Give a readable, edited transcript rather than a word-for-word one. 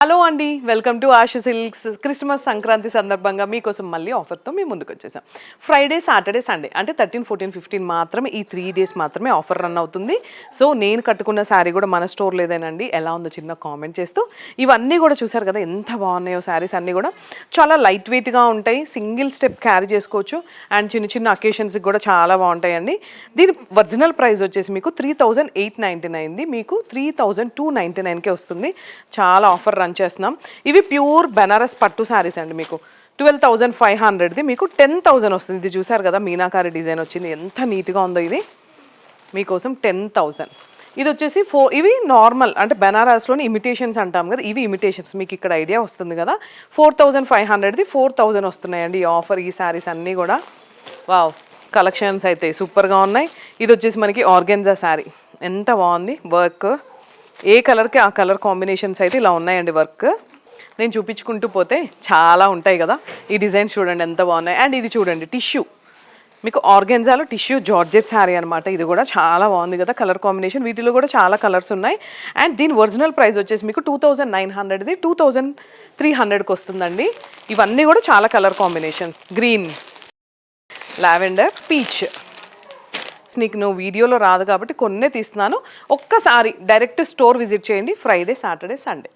Hello అండి, welcome to Ashu silks. Christmas Sankranti సందర్భంగా మీకోసం మళ్ళీ ఆఫర్తో మీ ముందుకు వచ్చేసాం. ఫ్రైడే, సాటర్డే, సండే అంటే 13, 14, 15 మాత్రమే, ఈ 3 days మాత్రమే ఆఫర్ రన్ అవుతుంది. సో నేను కట్టుకున్న శారీ కూడా మన స్టోర్ లేదేనండి, ఎలా ఉందో చిన్న కామెంట్ చేస్తూ. ఇవన్నీ కూడా చూసారు కదా ఎంత బాగున్నాయో శారీస్ అన్నీ కూడా. చాలా లైట్ వెయిట్గా ఉంటాయి, సింగిల్ స్టెప్ క్యారీ చేసుకోవచ్చు అండ్ చిన్న చిన్న అకేషన్స్కి కూడా చాలా బాగుంటాయండి. దీని ఒరిజినల్ ప్రైస్ వచ్చేసి మీకు 3899, మీకు 3299కే వస్తుంది. చాలా ఆఫర్ రన్ చేస్తున్నాం. ఇవి ప్యూర్ బెనారస్ పట్టు శారీస్ అండి. మీకు 12,500ది మీకు 10,000 వస్తుంది. ఇది చూసారు కదా మీనాకారి డిజైన్ వచ్చింది, ఎంత నీట్గా ఉందో. ఇది మీకోసం 10,000. ఇది వచ్చేసి ఇవి నార్మల్ అంటే బెనారస్లోని ఇమిటేషన్స్ అంటాం కదా, ఇవి ఇమిటేషన్స్. మీకు ఇక్కడ ఐడియా వస్తుంది కదా. 4,500ది 4,000 వస్తున్నాయండి ఈ ఆఫర్. ఈ శారీస్ అన్నీ కూడా వావ్, కలెక్షన్స్ అయితే సూపర్గా ఉన్నాయి. ఇది వచ్చేసి మనకి ఆర్గెన్జా శారీ, ఎంత బాగుంది వర్క్. ఏ కలర్కి ఆ కలర్ కాంబినేషన్స్ అయితే ఇలా ఉన్నాయండి. వర్క్ నేను చూపించుకుంటూ పోతే చాలా ఉంటాయి కదా. ఈ డిజైన్స్ చూడండి ఎంత బాగున్నాయి. అండ్ ఇది చూడండి టిష్యూ, మీకు ఆర్గెన్జాలో టిష్యూ జార్జెట్ శారీ అనమాట. ఇది కూడా చాలా బాగుంది కదా కలర్ కాంబినేషన్. వీటిలో కూడా చాలా కలర్స్ ఉన్నాయి. అండ్ దీని ఒరిజినల్ ప్రైస్ వచ్చేసి మీకు 2,900ది 2,300కి వస్తుందండి. ఇవన్నీ కూడా చాలా colour combinations. Green, lavender, peach. నీకు నువ్వు వీడియోలో రాదు కాబట్టి కొన్నే తీస్తున్నాను. ఒక్కసారి డైరెక్ట్ స్టోర్ విజిట్ చేయండి ఫ్రైడే, సాటర్డే, సండే.